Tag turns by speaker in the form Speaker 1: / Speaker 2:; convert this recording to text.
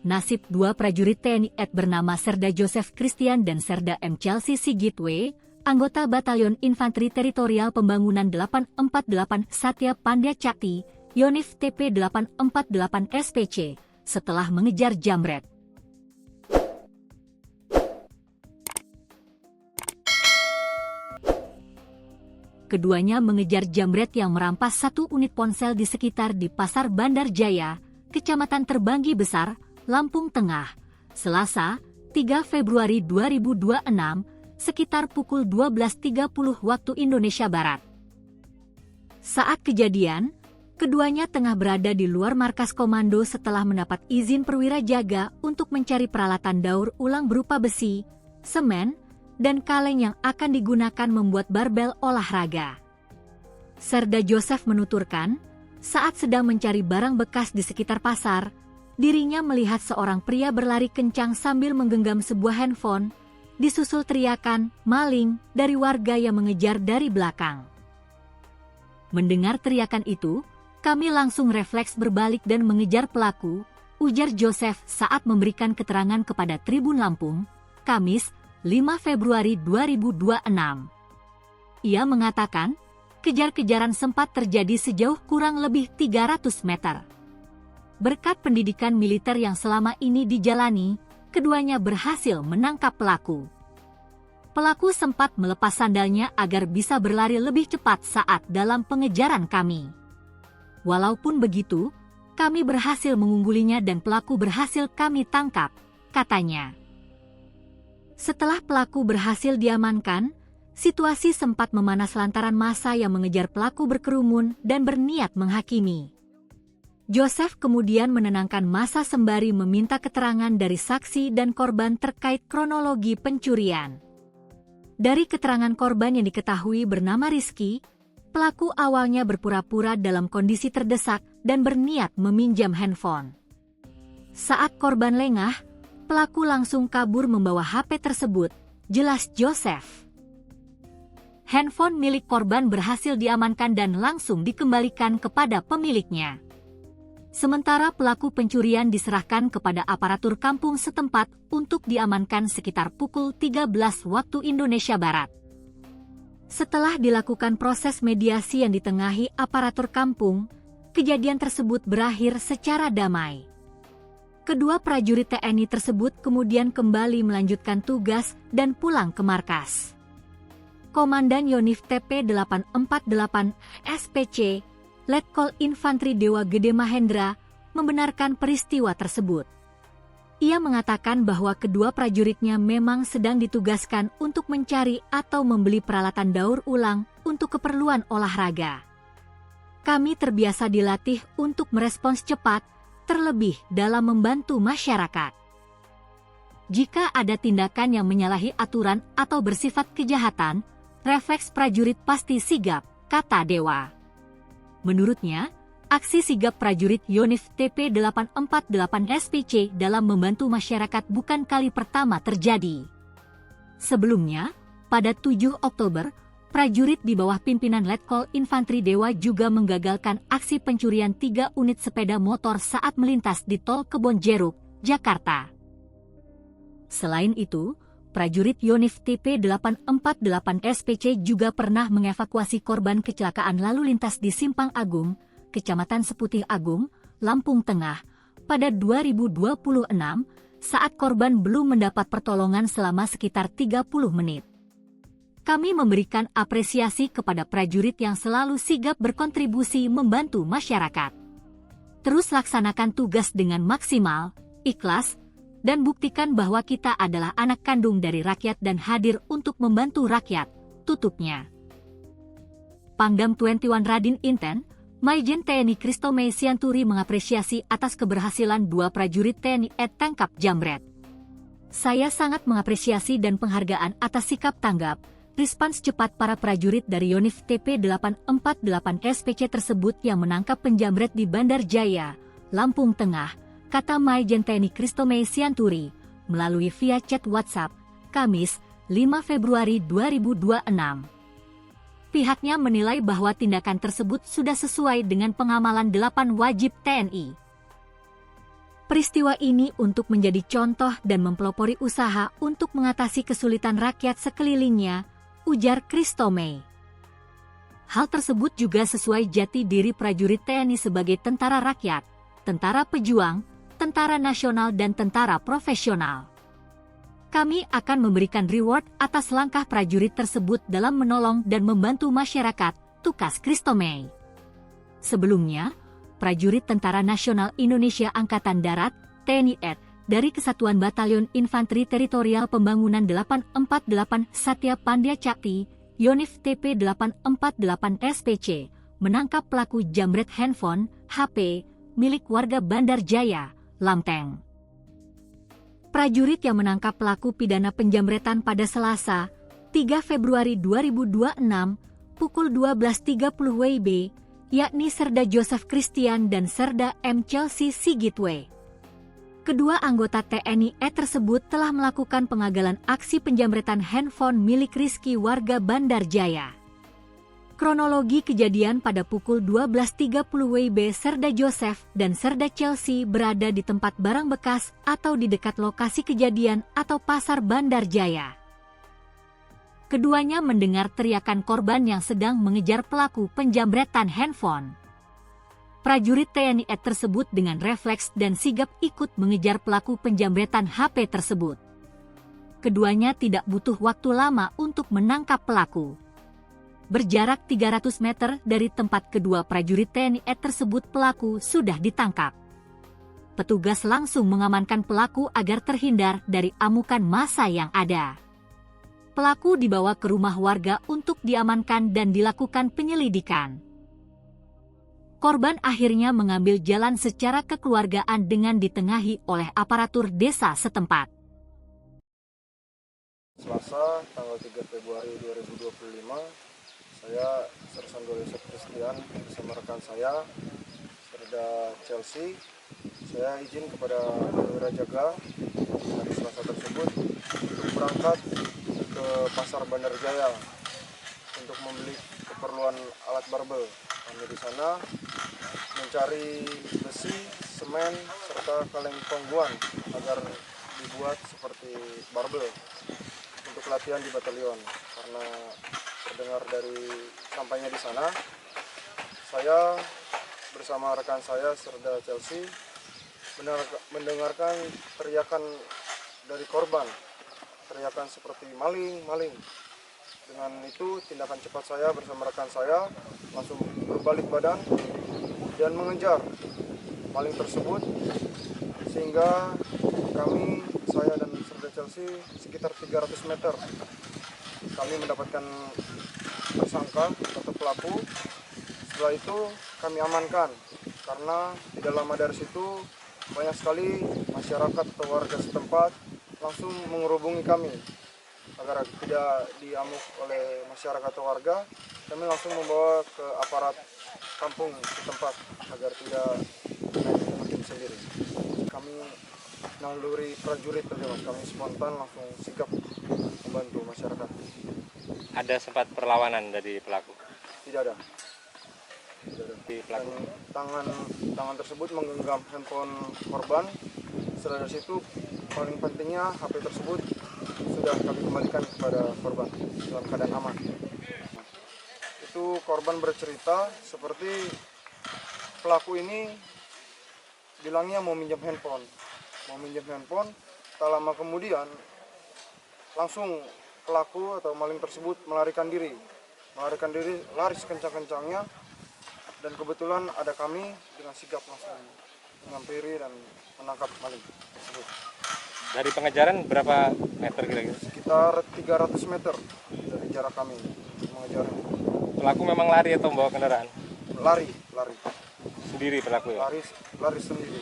Speaker 1: nasib dua prajurit TNI AD bernama Serda Joseph Christian dan Serda M. Chelsea Sigitwe, anggota Batalion Infanteri Teritorial Pembangunan 848 Satya Pandya Cakti, Yonif TP 848 SPC, setelah mengejar jamret. Keduanya mengejar jamret yang merampas satu unit ponsel di sekitar di Pasar Bandar Jaya, Kecamatan Terbanggi Besar, Lampung Tengah, Selasa, 3 Februari 2026, sekitar pukul 12.30 waktu Indonesia Barat. Saat kejadian, keduanya tengah berada di luar markas komando setelah mendapat izin perwira jaga untuk mencari peralatan daur ulang berupa besi, semen, dan kaleng yang akan digunakan membuat barbel olahraga. Serda Joseph menuturkan, saat sedang mencari barang bekas di sekitar pasar, dirinya melihat seorang pria berlari kencang sambil menggenggam sebuah handphone, disusul teriakan "maling" dari warga yang mengejar dari belakang. Mendengar teriakan itu, kami langsung refleks berbalik dan mengejar pelaku, ujar Joseph saat memberikan keterangan kepada Tribun Lampung, Kamis, 5 Februari 2026. Ia mengatakan, kejar-kejaran sempat terjadi sejauh kurang lebih 300 meter. Berkat pendidikan militer yang selama ini dijalani, keduanya berhasil menangkap pelaku. Pelaku sempat melepas sandalnya agar bisa berlari lebih cepat saat dalam pengejaran kami. Walaupun begitu, kami berhasil mengunggulinya dan pelaku berhasil kami tangkap, katanya. Setelah pelaku berhasil diamankan, situasi sempat memanas lantaran massa yang mengejar pelaku berkerumun dan berniat menghakimi. Joseph kemudian menenangkan massa sembari meminta keterangan dari saksi dan korban terkait kronologi pencurian. Dari keterangan korban yang diketahui bernama Rizky, pelaku awalnya berpura-pura dalam kondisi terdesak dan berniat meminjam handphone. Saat korban lengah, pelaku langsung kabur membawa HP tersebut, jelas Joseph. Handphone milik korban berhasil diamankan dan langsung dikembalikan kepada pemiliknya. Sementara pelaku pencurian diserahkan kepada aparatur kampung setempat untuk diamankan sekitar pukul 13 waktu Indonesia Barat. Setelah dilakukan proses mediasi yang ditengahi aparatur kampung, kejadian tersebut berakhir secara damai. Kedua prajurit TNI tersebut kemudian kembali melanjutkan tugas dan pulang ke markas. Komandan Yonif TP 848 SPC, Letkol Infanteri Dewa Gede Mahendra, membenarkan peristiwa tersebut. Ia mengatakan bahwa kedua prajuritnya memang sedang ditugaskan untuk mencari atau membeli peralatan daur ulang untuk keperluan olahraga. Kami terbiasa dilatih untuk merespons cepat, terlebih dalam membantu masyarakat. Jika ada tindakan yang menyalahi aturan atau bersifat kejahatan, refleks prajurit pasti sigap, kata Dewa. Menurutnya, aksi sigap prajurit Yonif TP 848 SPC dalam membantu masyarakat bukan kali pertama terjadi. Sebelumnya, pada 7 Oktober, prajurit di bawah pimpinan Letkol Infanteri Dewa juga menggagalkan aksi pencurian 3 unit sepeda motor saat melintas di Tol Kebonjeruk, Jakarta. Selain itu, prajurit Yonif TP 848 SPC juga pernah mengevakuasi korban kecelakaan lalu lintas di Simpang Agung, Kecamatan Seputih Agung, Lampung Tengah, pada 2026 saat korban belum mendapat pertolongan selama sekitar 30 menit. Kami memberikan apresiasi kepada prajurit yang selalu sigap berkontribusi membantu masyarakat. Terus laksanakan tugas dengan maksimal, ikhlas, dan buktikan bahwa kita adalah anak kandung dari rakyat dan hadir untuk membantu rakyat, tutupnya. Pangdam 21 Radin Inten, Maijen TNI Christomei Sianturi mengapresiasi atas keberhasilan dua prajurit TNI AD tangkap jamret. Saya sangat mengapresiasi dan penghargaan atas sikap tanggap, respons cepat para prajurit dari Yonif TP 848 SPC tersebut yang menangkap penjamret di Bandar Jaya, Lampung Tengah, kata Maijen TNI Christomei Sianturi, melalui via chat WhatsApp, Kamis, 5 Februari 2026. Pihaknya menilai bahwa tindakan tersebut sudah sesuai dengan pengamalan 8 wajib TNI. Peristiwa ini untuk menjadi contoh dan mempelopori usaha untuk mengatasi kesulitan rakyat sekelilingnya, ujar Christomey. Hal tersebut juga sesuai jati diri prajurit TNI sebagai tentara rakyat, tentara pejuang, tentara nasional dan tentara profesional. Kami akan memberikan reward atas langkah prajurit tersebut dalam menolong dan membantu masyarakat, tukas Christomey. Sebelumnya, prajurit Tentara Nasional Indonesia Angkatan Darat, TNI AD, dari Kesatuan Batalion Infanteri Teritorial Pembangunan 848 Satya Pandya Cakti, Yonif TP 848 SPC, menangkap pelaku jamret handphone, HP, milik warga Bandar Jaya, Lamteng. Prajurit yang menangkap pelaku pidana penjamretan pada Selasa, 3 Februari 2026, pukul 12.30 WIB, yakni Serda Joseph Christian dan Serda M. Chelsea Sigitwe. Kedua anggota TNI tersebut telah melakukan pengagalan aksi penjamretan handphone milik Rizky warga Bandar Jaya. Kronologi kejadian pada pukul 12.30 WIB, Serda Joseph dan Serda Chelsea berada di tempat barang bekas atau di dekat lokasi kejadian atau pasar Bandar Jaya. Keduanya mendengar teriakan korban yang sedang mengejar pelaku penjamretan handphone. Prajurit TNI tersebut dengan refleks dan sigap ikut mengejar pelaku penjamretan HP tersebut. Keduanya tidak butuh waktu lama untuk menangkap pelaku. Berjarak 300 meter dari tempat kedua prajurit TNI tersebut, pelaku sudah ditangkap. Petugas langsung mengamankan pelaku agar terhindar dari amukan massa yang ada. Pelaku dibawa ke rumah warga untuk diamankan dan dilakukan penyelidikan. Korban akhirnya mengambil jalan secara kekeluargaan dengan ditengahi oleh aparatur desa setempat.
Speaker 2: Selasa, tanggal 3 Februari 2025, saya Sersan Joseph Christian bersama rekan saya, Serda Chelsea. Saya izin kepada perwira jaga hari Selasa tersebut untuk berangkat ke pasar Bandar Jaya untuk membeli keperluan alat barbel. Kami di sana mencari besi, semen, serta kaleng tongguan agar dibuat seperti barbel untuk latihan di batalion. Karena terdengar dari sampainya di sana, saya bersama rekan saya Serda Chelsea mendengarkan teriakan dari korban. Teriakan seperti maling, maling. Dengan itu tindakan cepat saya bersama rekan saya langsung berbalik badan dan mengejar maling tersebut, sehingga kami, saya dan Serda Chelsea, sekitar 300 meter kami mendapatkan tersangka atau pelaku. Setelah itu kami amankan karena tidak lama dari situ banyak sekali masyarakat atau warga setempat langsung menghubungi kami agar tidak diamuk oleh masyarakat atau warga. Kami langsung membawa ke aparat kampung setempat agar tidak hakim sendiri. Kami naluri prajurit saja, kami spontan langsung sigap membantu masyarakat.
Speaker 3: Ada sempat perlawanan dari pelaku?
Speaker 2: Tidak ada.
Speaker 3: Di pelaku
Speaker 2: Tangan tersebut menggenggam handphone korban. Setelah dari situ, paling pentingnya HP tersebut sudah kami kembalikan kepada korban dalam keadaan aman. Itu korban bercerita seperti pelaku ini bilangnya mau minjam handphone. Tak lama kemudian langsung pelaku atau maling tersebut melarikan diri, lari sekencang-kencangnya, dan kebetulan ada kami dengan sigap langsung menghampiri dan menangkap maling tersebut.
Speaker 3: Dari pengejaran berapa meter kira-kira?
Speaker 2: Sekitar 300 meter dari jarak kami mengejarnya.
Speaker 3: Pelaku memang lari atau membawa kendaraan?
Speaker 2: Lari.
Speaker 3: Sendiri pelaku ya?
Speaker 2: Lari sendiri.